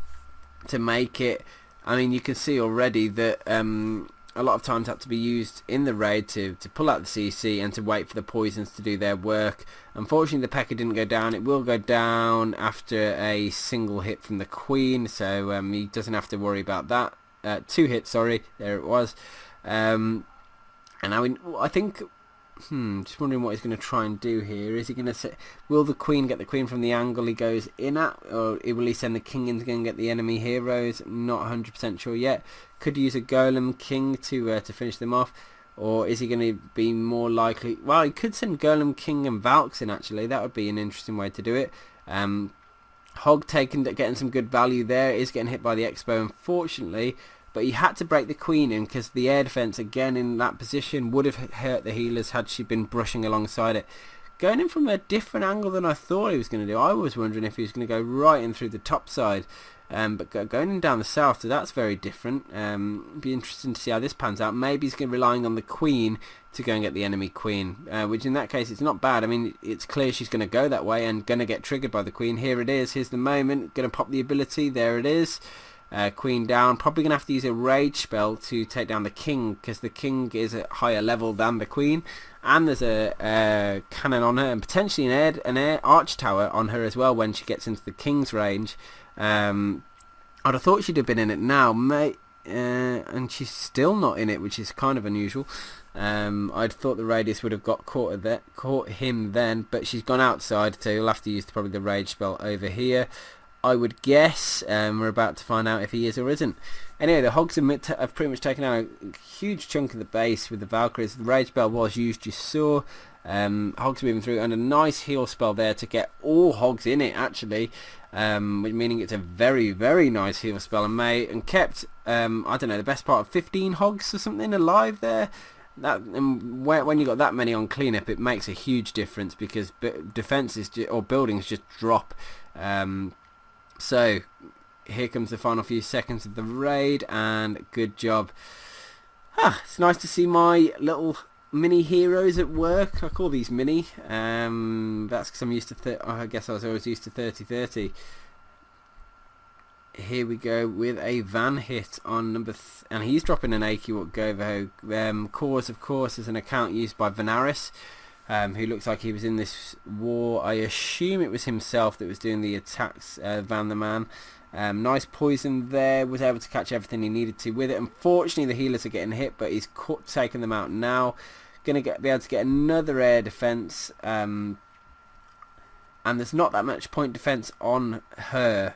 to make it. I mean, you can see already that a lot of times have to be used in the raid to pull out the CC and to wait for the poisons to do their work. Unfortunately, the P.E.K.K.A didn't go down. It will go down after a single hit from the Queen, so he doesn't have to worry about that. 2 hits, sorry, there it was. And I mean, I think, just wondering what he's going to try and do here. Is he going to say, will the Queen get the Queen from the angle he goes in at, or will he send the King in to go and get the enemy heroes? Not 100% sure yet. Could use a Golem King to finish them off, or is he going to be more likely? Well, he could send Golem King and Valks in, actually. That would be an interesting way to do it. Hog getting some good value there. Is getting hit by the Expo, unfortunately. But he had to break the Queen in, because the air defense again in that position would have hurt the healers had she been brushing alongside it. Going in from a different angle than I thought he was going to do. I was wondering if he was going to go right in through the top side, but going in down the south, so that's very different. Be interesting to see how this pans out. Maybe he's going to be relying on the Queen to go and get the enemy Queen, which in that case it's not bad. I mean, it's clear she's going to go that way and going to get triggered by the Queen. Here it is. Here's the moment. Going to pop the ability. There it is. Queen down. Probably going to have to use a rage spell to take down the King, because the King is at higher level than the Queen, and there's a cannon on her, and potentially an air arch tower on her as well when she gets into the King's range. I'd have thought she'd have been in it now, mate, and she's still not in it, which is kind of unusual. I'd thought the radius would have caught him then, but she's gone outside, so you'll have to use probably the rage spell over here, I would guess. We're about to find out if he is or isn't. Anyway, the Hogs have pretty much taken out a huge chunk of the base with the Valkyries. The Rage Spell was used, you saw. Hogs moving through, and a nice heal spell there to get all Hogs in it, actually. Meaning it's a very, very nice heal spell, and kept, I don't know, the best part of 15 Hogs or something alive there. When you got that many on cleanup, it makes a huge difference, because defenses or buildings just drop. So here comes the final few seconds of the raid, and good job. It's nice to see my little mini heroes at work. I call these mini. That's because I'm used to I guess I was always used to 30-30. Here we go with a van hit on number and he's dropping an AQ at GoVaHo. Cause, of course, is an account used by Venaris, who looks like he was in this war. I assume it was himself that was doing the attacks, Van the Man. Nice poison there, was able to catch everything he needed to with it. Unfortunately, the healers are getting hit, but he's taking them out now. Going to be able to get another air defense, and there's not that much point defense on her,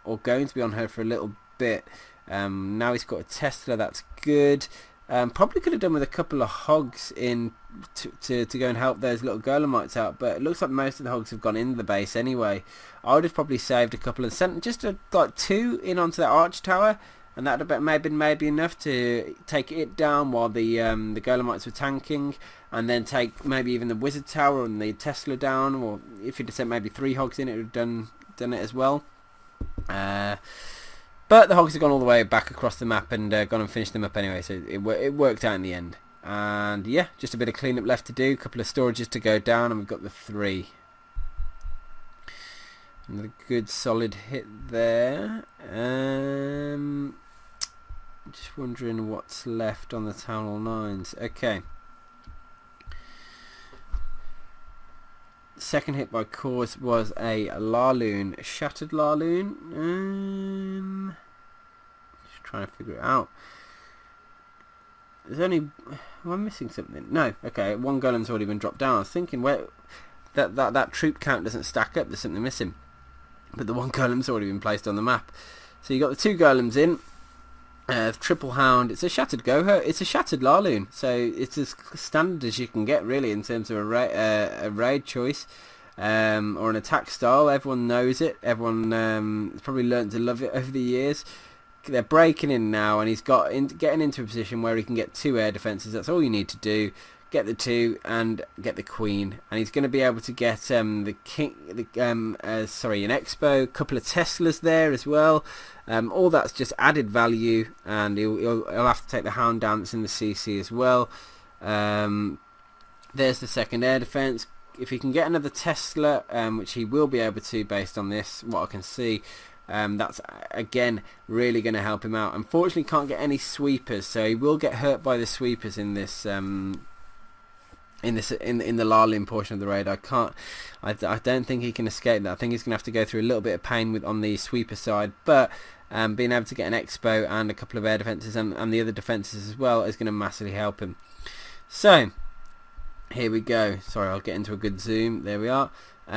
or going to be on her for a little bit. Now he's got a Tesla, that's good. Probably could have done with a couple of Hogs in to go and help those little Golemites out, but it looks like most of the Hogs have gone into the base anyway. I would have probably saved a couple and sent just like 2 in onto that Arch Tower, and that would have been maybe enough to take it down while the Golemites were tanking, and then take maybe even the Wizard Tower and the Tesla down, or if you'd have sent maybe 3 hogs in, it would have done it as well. But the hogs have gone all the way back across the map and gone and finished them up anyway, so it worked out in the end. And yeah, just a bit of cleanup left to do, a couple of storages to go down, and we've got the 3. Another good solid hit there. Just wondering what's left on the Town Hall 9s. Okay. Second hit by course was a Laloon, shattered Laloon. Just trying to figure it out. There's only... Am I missing something? No. Okay, 1 golem's already been dropped down. I was thinking where that troop count doesn't stack up. There's something missing. But the 1 golem's already been placed on the map. So you got the 2 golems in. Triple hound. It's a shattered GoHo. It's a shattered Laloon. So it's as standard as you can get really in terms of a raid choice. Or an attack style. Everyone knows it. Everyone has probably learned to love it over the years. They're breaking in now, and he's getting into a position where he can get 2 air defences. That's all you need to do. Get the 2 and get the queen, and he's going to be able to get an expo, a couple of Teslas there as well. All that's just added value, and he'll have to take the hound down that's in the CC as well. There's the second air defence. If he can get another Tesla, which he will be able to based on this, what I can see. That's again really going to help him out. Unfortunately, can't get any sweepers, so he will get hurt by the sweepers in this in the Laloon portion of the raid. I don't think he can escape that. I think he's going to have to go through a little bit of pain on the sweeper side, but being able to get an expo and a couple of air defences and the other defences as well is going to massively help him. So here we go. Sorry, I'll get into a good zoom. There we are. 2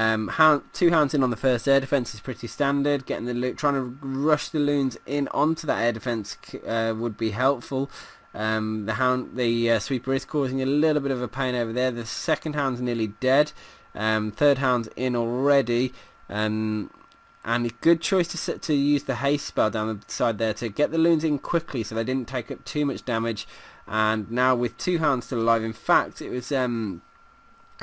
hounds in on the first air defence is pretty standard. Getting the trying to rush the loons in onto that air defence would be helpful. The sweeper is causing a little bit of a pain over there. The second hound's nearly dead. Third hound's in already. And a good choice to use the haste spell down the side there to get the loons in quickly so they didn't take up too much damage. And now with 2 hounds still alive, in fact it was a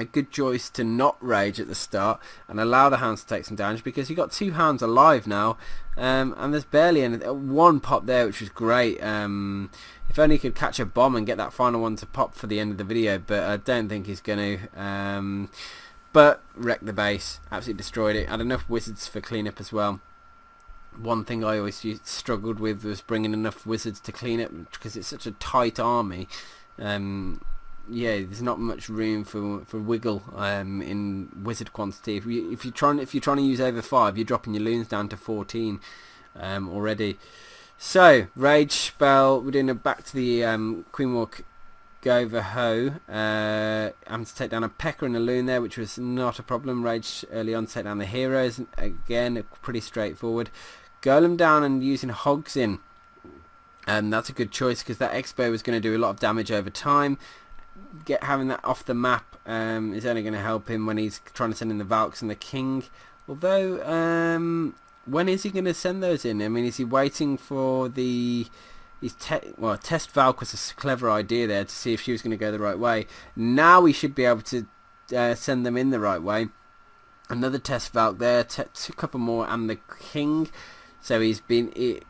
good choice to not rage at the start and allow the hounds to take some damage, because you've got 2 hounds alive now, and there's barely one pop there, which was great. If only he could catch a bomb and get that final one to pop for the end of the video, but I don't think he's going to. But wrecked the base, absolutely destroyed it. Had enough wizards for cleanup as well. One thing I always struggled with was bringing enough wizards to clean up, because it's such a tight army. Yeah, there's not much room for wiggle in wizard quantity. If you're trying to use over 5, you're dropping your loons down to 14 already. So rage spell. We're doing a back to the Queen Walk GoVaHo. I'm to take down a Pecker and a loon there, which was not a problem. Rage early on to take down the heroes. Again, pretty straightforward. Golem down and using hogs in. That's a good choice, because that expo is going to do a lot of damage over time. Having that off the map is only going to help him when he's trying to send in the Valks and the King. Although, when is he going to send those in? I mean, is he waiting for the... Test Valk was a clever idea there to see if she was going to go the right way. Now we should be able to send them in the right way. Another Test Valk there, a couple more, and the King. So he's been...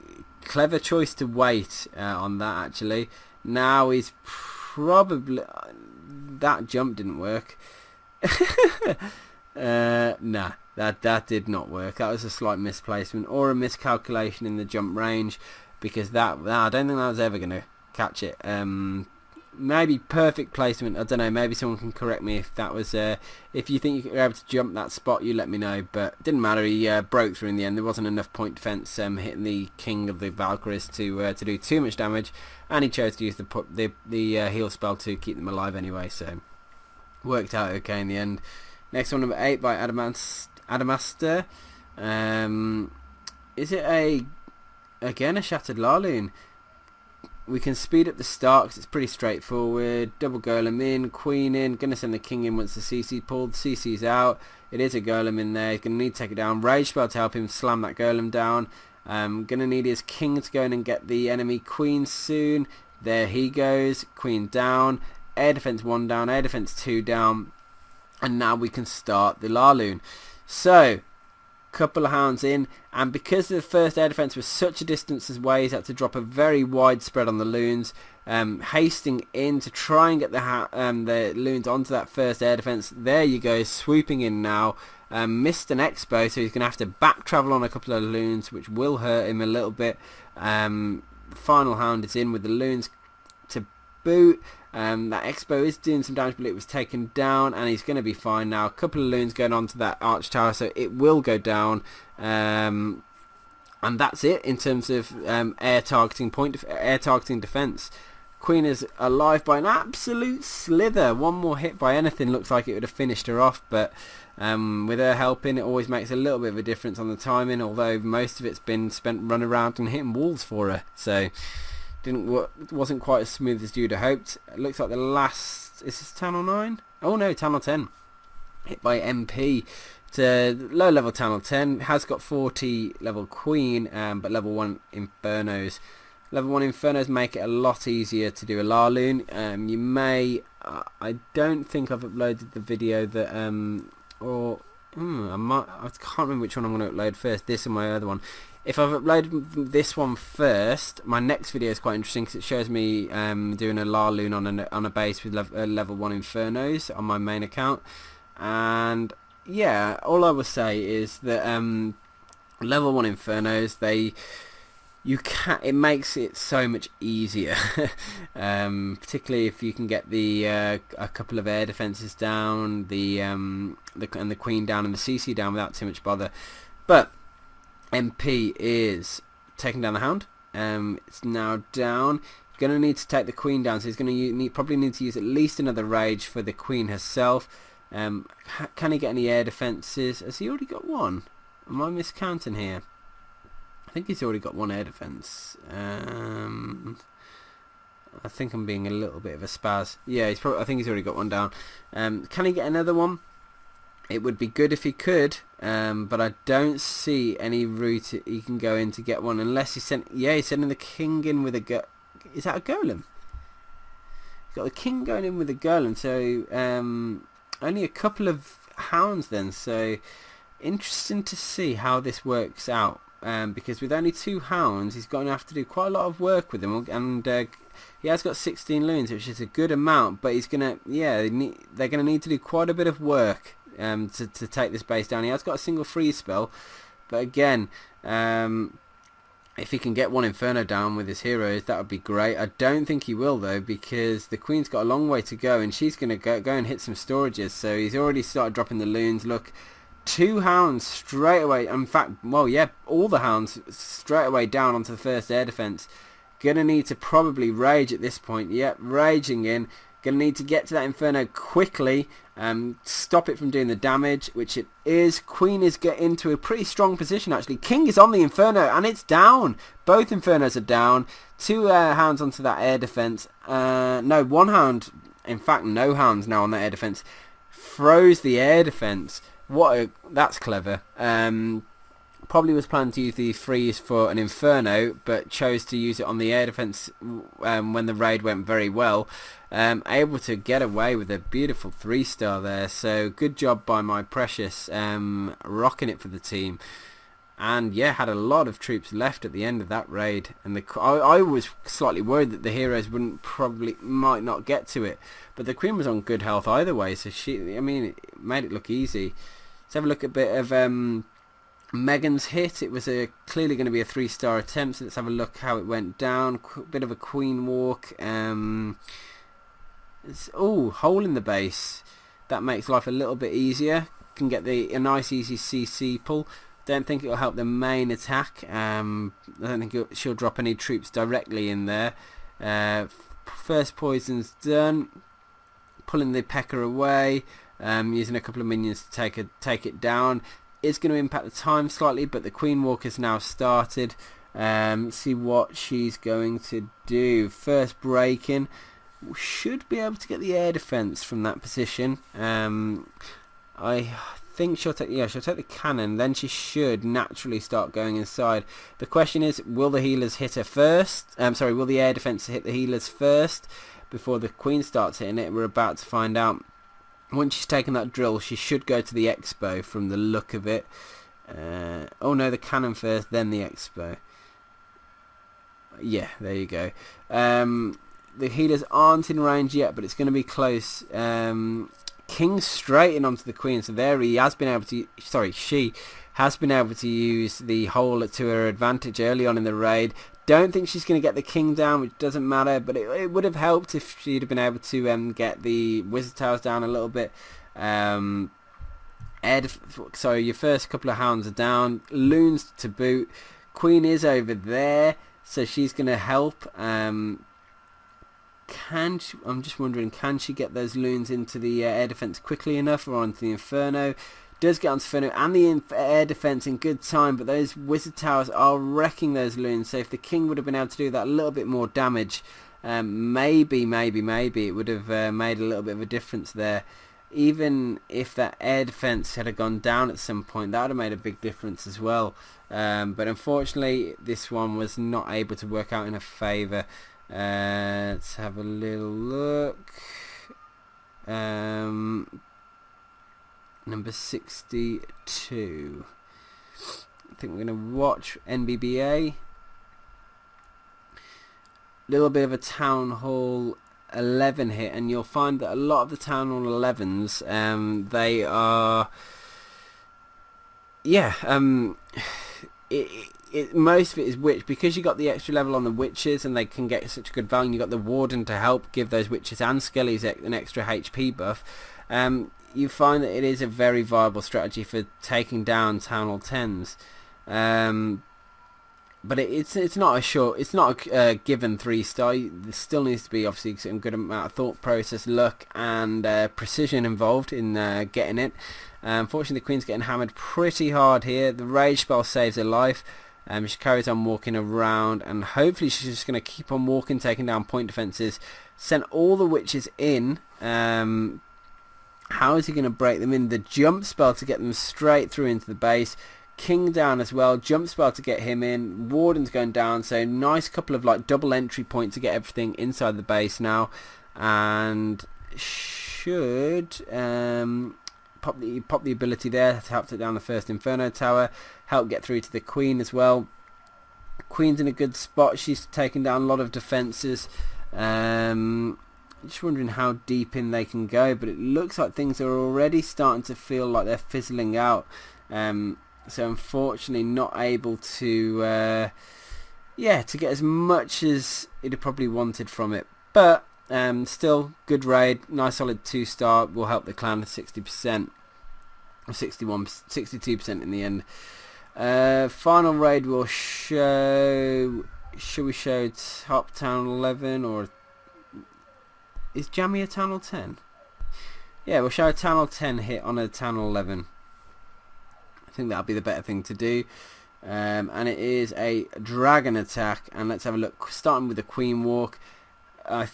clever choice to wait on that, actually. Now he's probably... that jump didn't work. Nah, that did not work. That was a slight misplacement or a miscalculation in the jump range, because I don't think that was ever going to catch it. Maybe perfect placement, I don't know, maybe someone can correct me if that was if you think you're able to jump that spot, you let me know. But it didn't matter, he broke through in the end. There wasn't enough point defense hitting the King of the Valkyries to do too much damage, and he chose to use the heal spell to keep them alive anyway, so worked out okay in the end. Next one, number 8 by Adamastor. Is it again a shattered Laloon? We can speed up the start because it's pretty straightforward. Double golem in, queen in. Going to send the king in once the CC pulled. CC's out. It is a golem in there. He's going to need to take it down. Rage spell to help him slam that golem down. Gonna need his king to go in and get the enemy queen soon. There he goes, queen down, air defense 1 down, air defense 2 down, and now we can start the Laloon. So, couple of hounds in, and because the first air defense was such a distance away, he's had to drop a very wide spread on the loons, hasting in to try and get the loons onto that first air defense. There you go, swooping in now. Missed an expo, so he's going to have to back travel on a couple of loons, which will hurt him a little bit. The final hound is in with the loons to boot. That expo is doing some damage, but it was taken down, and he's going to be fine now. A couple of loons going onto that arch tower, so it will go down. And that's it in terms of air targeting defense. Queen is alive by an absolute slither. One more hit by anything looks like it would have finished her off, but with her helping, it always makes a little bit of a difference on the timing, although most of it's been spent running around and hitting walls for her, so wasn't quite as smooth as you'd have hoped. It looks like the last, is this Channel 9? Oh no, Channel 10. Hit by MP to low level Channel 10. Has got 40 level Queen, but level 1 Infernos. Level 1 Infernos make it a lot easier to do a Laloon. You may, I don't think I've uploaded the video that, I can't remember which one I'm going to upload first, this and my other one. If I've uploaded this one first, my next video is quite interesting because it shows me doing a Laloon on a base with level 1 Infernos on my main account. And yeah, all I will say is that level 1 Infernos, it makes it so much easier, particularly if you can get the a couple of air defenses down, and the queen down and the CC down without too much bother. But MP is taking down the hound. It's now down. Going to need to take the queen down, so he's going to probably need to use at least another rage for the queen herself. Can he get any air defenses? Has he already got one? Am I miscounting here? I think he's already got one air defense. I think I'm being a little bit of a spaz. Yeah, I think he's already got one down. Can he get another one? It would be good if he could, but I don't see any route he can go in to get one unless he's sending the king in with a is that a golem? He's got the king going in with a golem, so only a couple of hounds then. So interesting to see how this works out, because with only 2 hounds, he's going to have to do quite a lot of work with them, and he has got 16 loons, which is a good amount, but they're going to need to do quite a bit of work to take this base down. He has got a single freeze spell, but again, if he can get one Inferno down with his heroes, that would be great. I don't think he will though, because the queen's got a long way to go, and she's going to go and hit some storages. So he's already started dropping the loons. Look, 2 hounds straight away. In fact, well, yeah, all the hounds straight away down onto the first air defense. Gonna need to probably rage at this point. Yep, raging in. Gonna need to get to that Inferno quickly, stop it from doing the damage, which it is. Queen is getting into a pretty strong position actually. King is on the Inferno and it's down. Both Infernos are down. 2 hounds onto that air defense. No, 1 hound. In fact, no hounds now on that air defense. Froze the air defense. That's clever. Probably was planning to use the freeze for an Inferno, but chose to use it on the air defense when the raid went very well. Able to get away with a beautiful 3-star there, so good job by my precious, rocking it for the team. And yeah, had a lot of troops left at the end of that raid, and I was slightly worried that the heroes might not get to it, but the queen was on good health either way, so it made it look easy. Let's have a look at a bit of Megan's hit. It was clearly going to be a 3-star attempt, so let's have a look how it went down. Bit of a queen walk. Hole in the base. That makes life a little bit easier. Can get a nice easy CC pull. Don't think it will help the main attack. I don't think she'll drop any troops directly in there. First poison's done. Pulling the P.E.K.K.A away. Using a couple of minions to take it down. It's going to impact the time slightly, but the queen walk has now started. See what she's going to do. First break in. Should be able to get the air defense from that position. I think she'll take the cannon, then she should naturally start going inside. The question is, will the healers hit her first? Will the air defense hit the healers first before the queen starts hitting it? We're about to find out. Once she's taken that drill, she should go to the expo from the look of it. Oh no, the cannon first, then the expo. Yeah, there you go. The healers aren't in range yet, but it's going to be close. King straight in onto the queen, so there he has been able to. She has been able to use the hole to her advantage early on in the raid. Don't think she's going to get the king down, which doesn't matter, but it would have helped if she'd have been able to get the wizard towers down a little bit. Your first couple of hounds are down. Loons to boot. Queen is over there, so she's going to help. I'm just wondering, can she get those loons into the air defense quickly enough, or onto the inferno? Does get onto inferno and the air defense in good time, but those wizard towers are wrecking those loons. So if the king would have been able to do that a little bit more damage, maybe it would have made a little bit of a difference there. Even if that air defense had gone down at some point, that would have made a big difference as well. But unfortunately, this one was not able to work out in her favour. Let's have a little look. Number 62. I think we're going to watch NBBA. Little bit of a Town Hall 11 hit, and you'll find that a lot of the Town Hall 11s, they are, most of it is witch, because you got the extra level on the witches and they can get such a good value. You got the warden to help give those witches and skellies an extra HP buff. You find that it is a very viable strategy for taking down Town Hall 10s. But it's not a given 3-star. There still needs to be obviously some good amount of thought process, luck, and precision involved in getting it. Unfortunately, the queen's getting hammered pretty hard here. The rage spell saves her life. She carries on walking around, and hopefully she's just going to keep on walking, taking down point defences. Sent all the witches in. How is he going to break them in? The jump spell to get them straight through into the base. King down as well. Jump spell to get him in. Warden's going down. So nice couple of double entry points to get everything inside the base now. And should pop the ability there to help take down the first Inferno Tower. Help get through to the Queen as well. Queen's in a good spot. She's taken down a lot of defences. Just wondering how deep in they can go, but it looks like things are already starting to feel like they're fizzling out. So unfortunately not able to get as much as it had probably wanted from it. But still good raid, nice solid 2-star, will help the clan at 60%, or 62% in the end. Final raid will show, should we show top Town 11, or is Jammy a Town 10? Yeah, we'll show a Town 10 hit on a Town 11. I think that'll be the better thing to do. And it is a dragon attack, and let's have a look, starting with the Queen Walk. I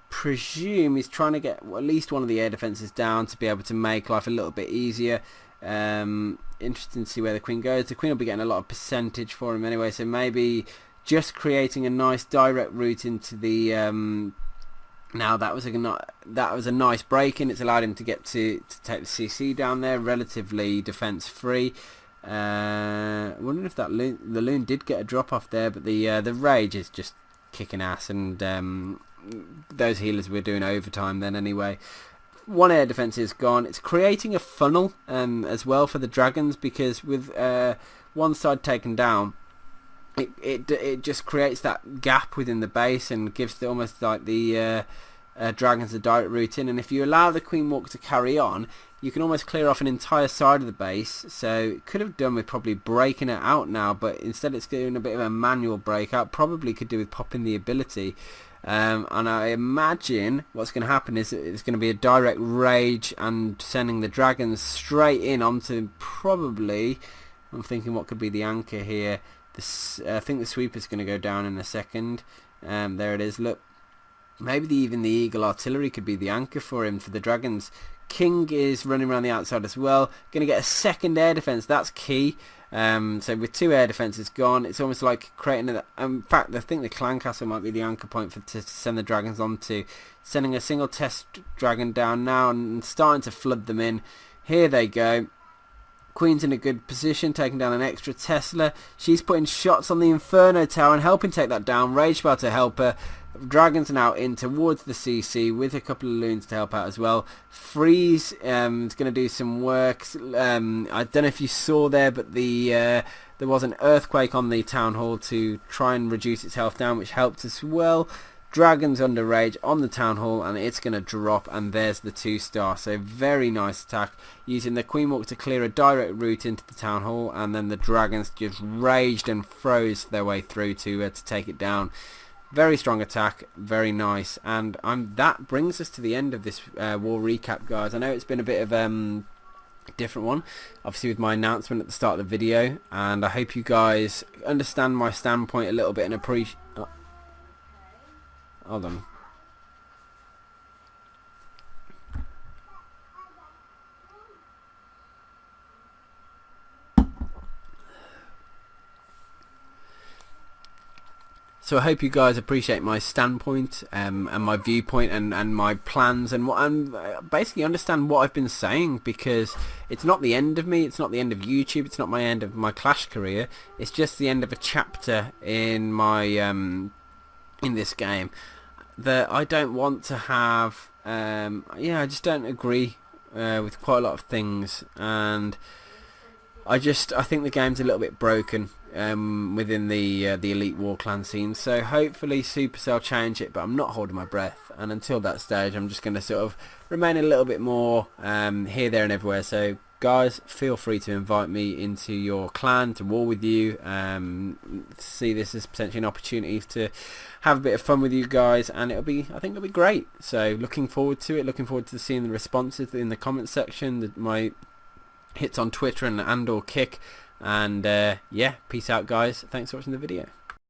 presume he's trying to get at least one of the air defences down to be able to make life a little bit easier. Interesting to see where the Queen goes. The Queen will be getting a lot of percentage for him anyway, so maybe just creating a nice direct route into the now that was a nice break in. It's allowed him to get to take the CC down there relatively defense free. Wondering if the loon did get a drop off there, but the rage is just kicking ass, and those healers were doing overtime then anyway. One air defense is gone. It's creating a funnel as well for the dragons, because with one side taken down, it just creates that gap within the base and gives almost like the dragons a direct route in. And if you allow the Queen Walk to carry on, you can almost clear off an entire side of the base. So it could have done with probably breaking it out now, but instead it's doing a bit of a manual breakout. Probably could do with popping the ability. And I imagine what's going to happen is it's going to be a direct rage and sending the dragons straight in onto probably, I'm thinking what could be the anchor here. I think the sweeper's going to go down in a second. There it is, look. Maybe even the Eagle Artillery could be the anchor for him, for the dragons King is running around the outside as well. Going to get a second air defense. That's key. So with 2 air defenses gone, it's almost like creating in fact, I think the clan castle might be the anchor point to send the dragons onto. Sending a single test dragon down now and starting to flood them in. Here they go. Queen's in a good position, taking down an extra Tesla. She's putting shots on the Inferno Tower and helping take that down. Rage Spell to help her. Dragons now in towards the CC with a couple of loons to help out as well. Freeze is going to do some work. I don't know if you saw there, but there was an earthquake on the town hall to try and reduce its health down, which helped as well. Dragons under rage on the town hall, and it's going to drop, and there's the 2-star. So very nice attack using the Queen Walk to clear a direct route into the town hall, and then the dragons just raged and froze their way through to take it down. Very strong attack, very nice, and that brings us to the end of this war recap, guys. I know it's been a bit of a different one, obviously with my announcement at the start of the video, and I hope you guys understand my standpoint a little bit and appreciate. Hold on. So I hope you guys appreciate my standpoint and my viewpoint and my plans and basically understand what I've been saying, because it's not the end of me, it's not the end of YouTube, it's not my end of my Clash career, it's just the end of a chapter in my in this game that I don't want to have. I just don't agree with quite a lot of things, and I think the game's a little bit broken within the Elite War Clan scene. So hopefully Supercell change it, but I'm not holding my breath, and until that stage I'm just going to sort of remain a little bit more here, there and everywhere. So guys, feel free to invite me into your clan to war with you. See this as potentially an opportunity to have a bit of fun with you guys, and I think it'll be great. So looking forward to it, looking forward to seeing the responses in the comment section, my hits on Twitter and or Kick, and yeah, peace out guys, thanks for watching the video.